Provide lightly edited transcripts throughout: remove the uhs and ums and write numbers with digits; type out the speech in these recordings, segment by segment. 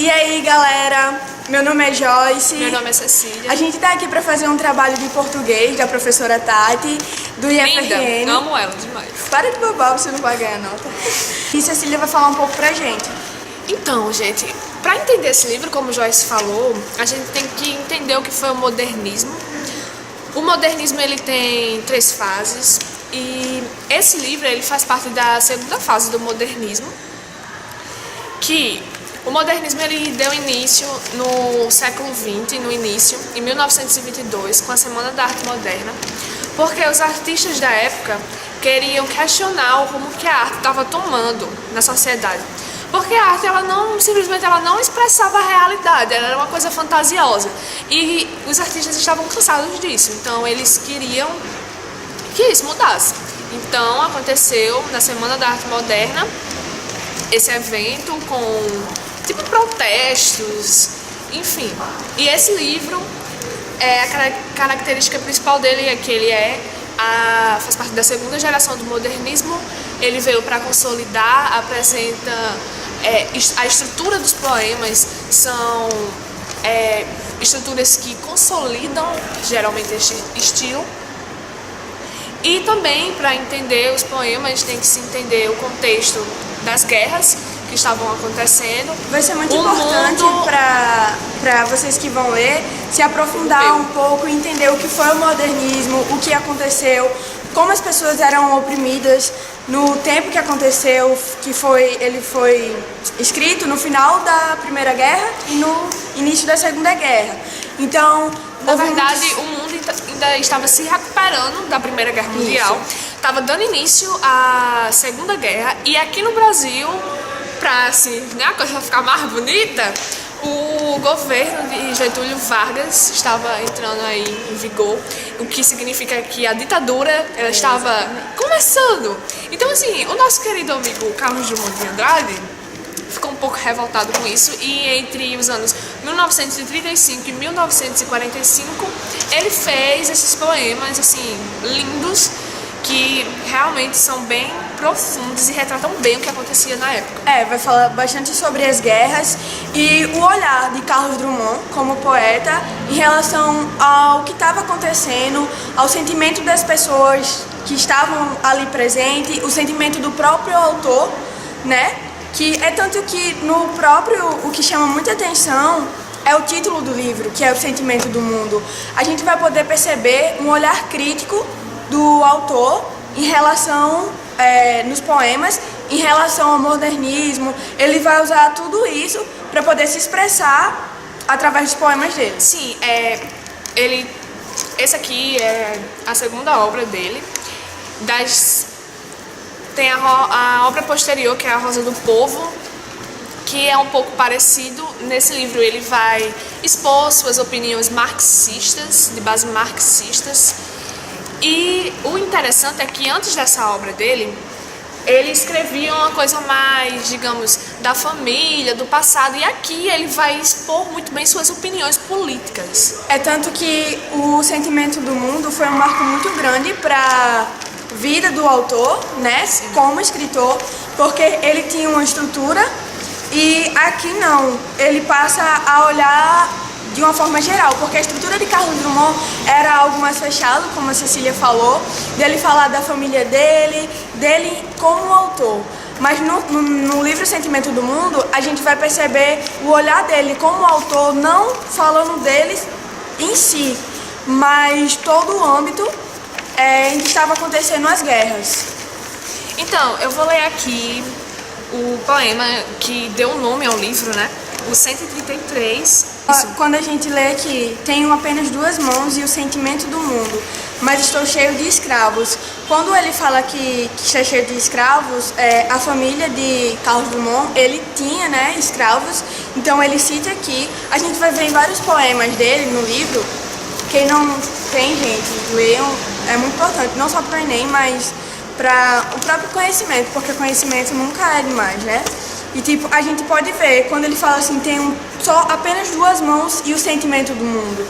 E aí, galera, meu nome é Joyce. Meu nome é Cecília. A gente tá aqui pra fazer um trabalho de português da professora Tati, do IFRN. Linda, amo ela demais. Para de bobar, você não vai ganhar nota. E Cecília vai falar um pouco pra gente. Então, gente, para entender esse livro, como Joyce falou, a gente tem que entender o que foi o modernismo. O modernismo, ele tem 3 fases e esse livro ele faz parte da segunda fase do modernismo, que o modernismo ele deu início no século XX, no início, em 1922, com a Semana da Arte Moderna, porque os artistas da época queriam questionar o rumo que a arte estava tomando na sociedade. Porque a arte, ela não expressava a realidade, ela era uma coisa fantasiosa. E os artistas estavam cansados disso, então eles queriam que isso mudasse. Então aconteceu na Semana da Arte Moderna esse evento com tipo protestos, enfim. E esse livro, a característica principal dele é que ele faz parte da segunda geração do modernismo. Ele veio para consolidar, apresenta a estrutura dos poemas, são estruturas que consolidam geralmente este estilo. E também, para entender os poemas, tem que se entender o contexto das guerras que estavam acontecendo. Vai ser muito importante para vocês que vão ler se aprofundar um pouco, entender o que foi o modernismo, o que aconteceu, como as pessoas eram oprimidas no tempo que aconteceu, ele foi escrito no final da Primeira Guerra e no início da Segunda Guerra. Então, na verdade, o mundo ainda estava se recuperando da Primeira Guerra Mundial, estava dando início à Segunda Guerra, e aqui no Brasil, para assim, a coisa ficar mais bonita, o governo de Getúlio Vargas estava entrando aí em vigor, o que significa que a ditadura ela estava começando. Então, assim, o nosso querido amigo Carlos Drummond de Andrade ficou um pouco revoltado com isso, e entre os anos 1935 e 1945 ele fez esses poemas assim lindos, que realmente são bem profundos e retratam bem o que acontecia na época. Vai falar bastante sobre as guerras e o olhar de Carlos Drummond como poeta em relação ao que estava acontecendo, ao sentimento das pessoas que estavam ali presentes, o sentimento do próprio autor, né? Que é tanto que no próprio, o que chama muita atenção é o título do livro, que é O Sentimento do Mundo. A gente vai poder perceber um olhar crítico do autor em relação, nos poemas, em relação ao modernismo. Ele vai usar tudo isso para poder se expressar através dos poemas dele. Sim, esse aqui é a segunda obra dele. Tem a obra posterior, que é A Rosa do Povo, que é um pouco parecido. Nesse livro ele vai expor suas opiniões marxistas, de base marxistas. E o interessante é que antes dessa obra dele, ele escrevia uma coisa mais, digamos, da família, do passado. E aqui ele vai expor muito bem suas opiniões políticas. É tanto que O Sentimento do Mundo foi um marco muito grande para vida do autor, né, como escritor, porque ele tinha uma estrutura e aqui não, ele passa a olhar de uma forma geral, porque a estrutura de Carlos Drummond era algo mais fechado, como a Cecília falou, dele falar da família dele como autor. Mas no livro Sentimento do Mundo, a gente vai perceber o olhar dele como autor, não falando dele em si, mas todo o âmbito em que estava acontecendo as guerras. Então, eu vou ler aqui o poema que deu o nome ao livro, né? O 133. Quando a gente lê aqui, tenho apenas 2 mãos e o sentimento do mundo, mas estou cheio de escravos. Quando ele fala que está cheio de escravos, a família de Carlos Drummond, ele tinha, né, escravos, então ele cita aqui. A gente vai ver em vários poemas dele no livro. Quem não tem, gente, leiam, é muito importante, não só para o Enem, mas para o próprio conhecimento, porque conhecimento nunca é demais, né? E tipo, a gente pode ver, quando ele fala assim, tem só apenas 2 mãos e o sentimento do mundo.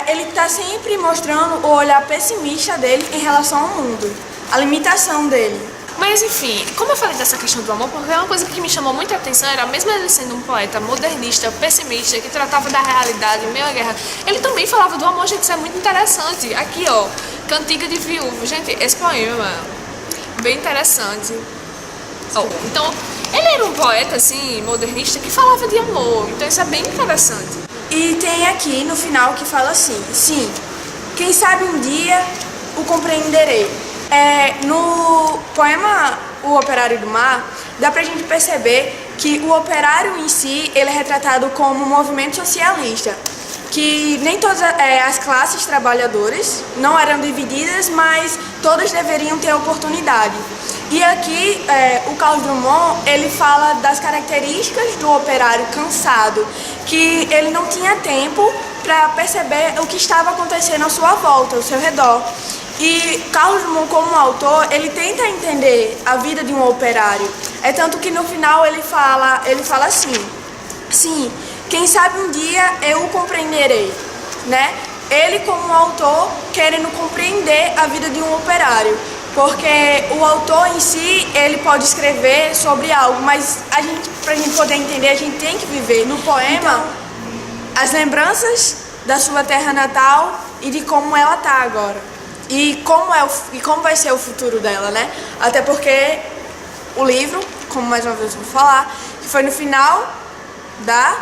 Ele está sempre mostrando o olhar pessimista dele em relação ao mundo, a limitação dele. Mas enfim, como eu falei dessa questão do amor, porque uma coisa que me chamou muita atenção era, mesmo ele sendo um poeta modernista, pessimista, que tratava da realidade em meio à guerra, ele também falava do amor, gente, isso é muito interessante. Aqui, ó, Cantiga de Viúva. Gente, esse poema, bem interessante. Então, ele era um poeta, assim, modernista, que falava de amor, então isso é bem interessante. E tem aqui no final que fala assim: sim, quem sabe um dia o compreenderei. No poema O Operário do Mar, dá pra gente perceber que o operário em si, ele é retratado como um movimento socialista, que nem todas as classes trabalhadoras não eram divididas, mas todas deveriam ter oportunidade. E aqui o Carlos Drummond, ele fala das características do operário cansado, que ele não tinha tempo para perceber o que estava acontecendo à sua volta, ao seu redor. E Carlos Drummond, como autor, ele tenta entender a vida de um operário. É tanto que no final ele fala assim: sim, quem sabe um dia eu o compreenderei, né? Ele, como autor, querendo compreender a vida de um operário, porque o autor em si, ele pode escrever sobre algo, mas pra gente poder entender, a gente tem que viver. No poema, as lembranças da sua terra natal e de como ela tá agora. E como vai ser o futuro dela, né? Até porque o livro, como mais uma vez eu vou falar, que foi no final da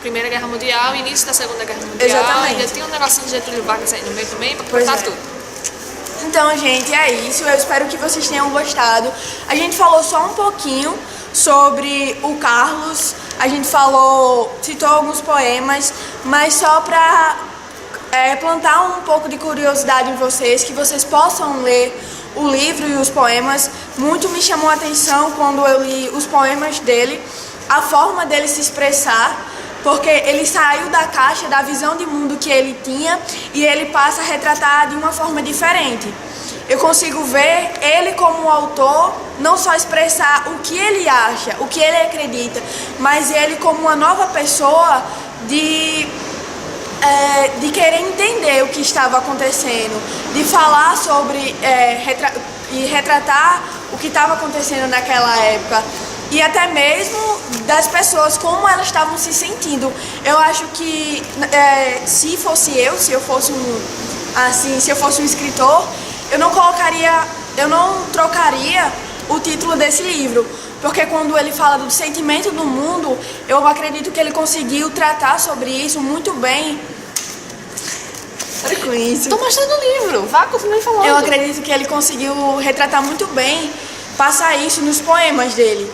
Primeira Guerra Mundial, início da Segunda Guerra Mundial. Exatamente. Ainda tem um negocinho de Getúlio Vargas aí no meio também, pra Pois contar é. tudo. Então, gente, é isso. Eu espero que vocês tenham gostado. A gente falou só um pouquinho sobre o Carlos. A gente citou alguns poemas, mas só pra plantar um pouco de curiosidade em vocês, que vocês possam ler o livro e os poemas. Muito me chamou a atenção quando eu li os poemas dele, a forma dele se expressar, porque ele saiu da caixa, da visão de mundo que ele tinha, e ele passa a retratar de uma forma diferente. Eu consigo ver ele como autor, não só expressar o que ele acha, o que ele acredita, mas ele como uma nova pessoa de querer entender o que estava acontecendo, de falar sobre e retratar o que estava acontecendo naquela época, e até mesmo das pessoas, como elas estavam se sentindo. Eu acho que se eu fosse um escritor, eu não trocaria o título desse livro, porque quando ele fala do sentimento do mundo, eu acredito que ele conseguiu tratar sobre isso muito bem. Para com isso. Tô mostrando o livro, vá, continue falando. Eu acredito que ele conseguiu retratar muito bem, passar isso nos poemas dele.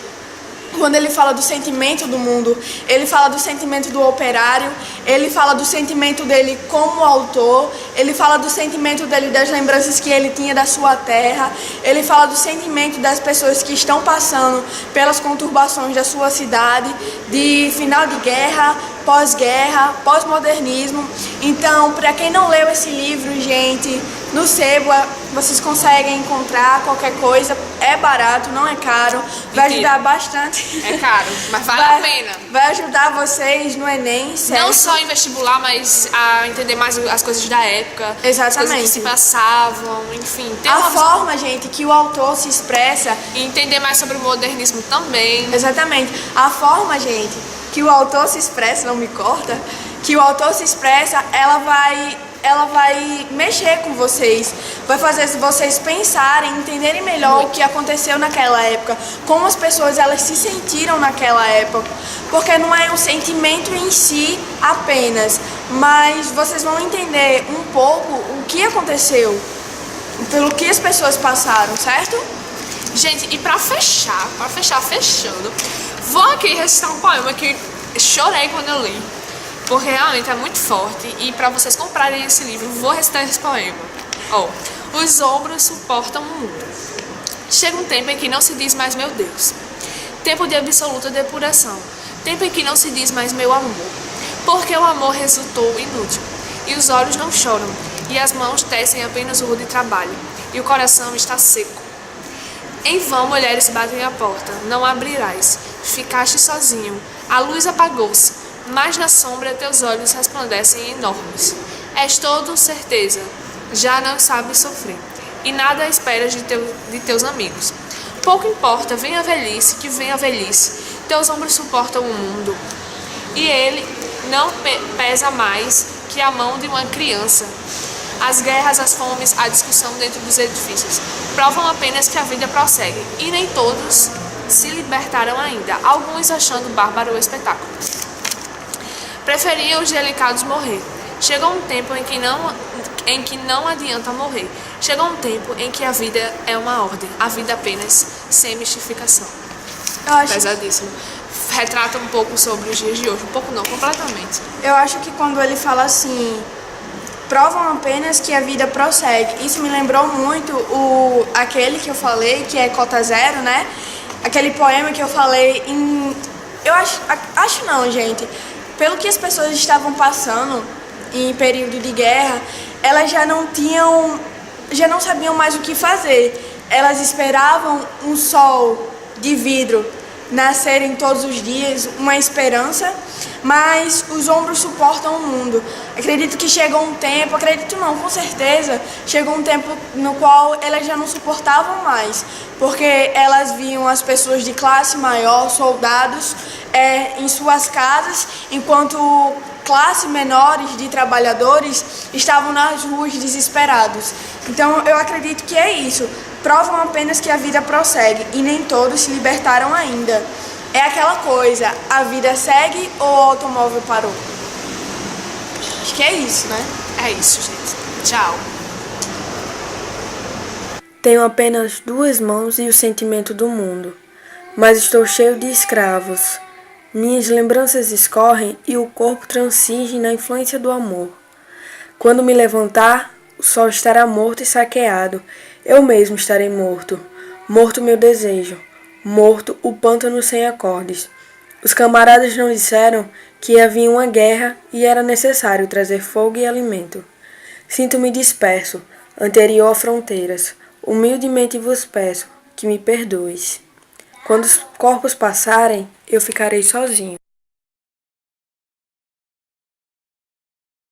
Quando ele fala do sentimento do mundo, ele fala do sentimento do operário, ele fala do sentimento dele como autor, ele fala do sentimento dele, das lembranças que ele tinha da sua terra, ele fala do sentimento das pessoas que estão passando pelas conturbações da sua cidade, de final de guerra, pós-guerra, pós-modernismo. Então, para quem não leu esse livro, gente, no Sebo vocês conseguem encontrar qualquer coisa, é barato, não é caro, vai ajudar bastante. É caro, mas vale a pena. Vai ajudar vocês no Enem, certo? Não só em vestibular, mas a entender mais as coisas da época. Exatamente. As coisas que se passavam, enfim. A forma, gente, que o autor se expressa. E entender mais sobre o modernismo também. Exatamente. A forma, gente, que o autor se expressa, não me corta, que o autor se expressa, ela vai mexer com vocês, vai fazer vocês pensarem, entenderem melhor o que aconteceu naquela época, como as pessoas elas se sentiram naquela época, porque não é um sentimento em si apenas, mas vocês vão entender um pouco o que aconteceu, pelo que as pessoas passaram, certo? Gente, e pra fechar fechando, vou aqui recitar um poema que chorei quando eu li, porque realmente é muito forte, e para vocês comprarem esse livro, vou recitar esse poema. Os ombros suportam o mundo. Chega um tempo em que não se diz mais meu Deus. Tempo de absoluta depuração. Tempo em que não se diz mais meu amor. Porque o amor resultou inútil. E os olhos não choram. E as mãos tecem apenas o rude trabalho. E o coração está seco. Em vão mulheres batem a porta. Não abrirás. Ficaste sozinho. A luz apagou-se. Mas na sombra teus olhos resplandecem enormes. És todo certeza, já não sabes sofrer, e nada esperas de teus amigos. Pouco importa, venha a velhice, que venha a velhice. Teus ombros suportam o mundo. E ele não pesa mais que a mão de uma criança. As guerras, as fomes, a discussão dentro dos edifícios provam apenas que a vida prossegue, e nem todos se libertaram ainda, alguns achando bárbaro o espetáculo. Preferiam os delicados morrer. Chega um tempo em que não adianta morrer. Chega um tempo em que a vida é uma ordem, a vida apenas sem mistificação. Pesadíssimo. Retrata um pouco sobre os dias de hoje, um pouco não, completamente. Eu acho que quando ele fala assim, provam apenas que a vida prossegue, isso me lembrou muito aquele que eu falei, que é Cota Zero, né? Aquele poema que eu falei eu acho não, gente. Pelo que as pessoas estavam passando em período de guerra, elas já não sabiam mais o que fazer. Elas esperavam um sol de vidro nascerem todos os dias, uma esperança, mas os ombros suportam o mundo. Acredito que chegou um tempo, acredito não, com certeza, chegou um tempo no qual elas já não suportavam mais, porque elas viam as pessoas de classe maior, soldados, em suas casas, enquanto classe menores de trabalhadores estavam nas ruas desesperados. Então eu acredito que é isso. Provam apenas que a vida prossegue e nem todos se libertaram ainda. É aquela coisa, a vida segue ou o automóvel parou? Acho que é isso, né? É isso, gente. Tchau. Tenho apenas 2 mãos e o sentimento do mundo, mas estou cheio de escravos. Minhas lembranças escorrem e o corpo transige na influência do amor. Quando me levantar, o sol estará morto e saqueado. Eu mesmo estarei morto. Morto meu desejo. Morto o pântano sem acordes. Os camaradas não disseram que havia uma guerra e era necessário trazer fogo e alimento. Sinto-me disperso, anterior a fronteiras. Humildemente vos peço que me perdoes. Quando os corpos passarem, eu ficarei sozinho.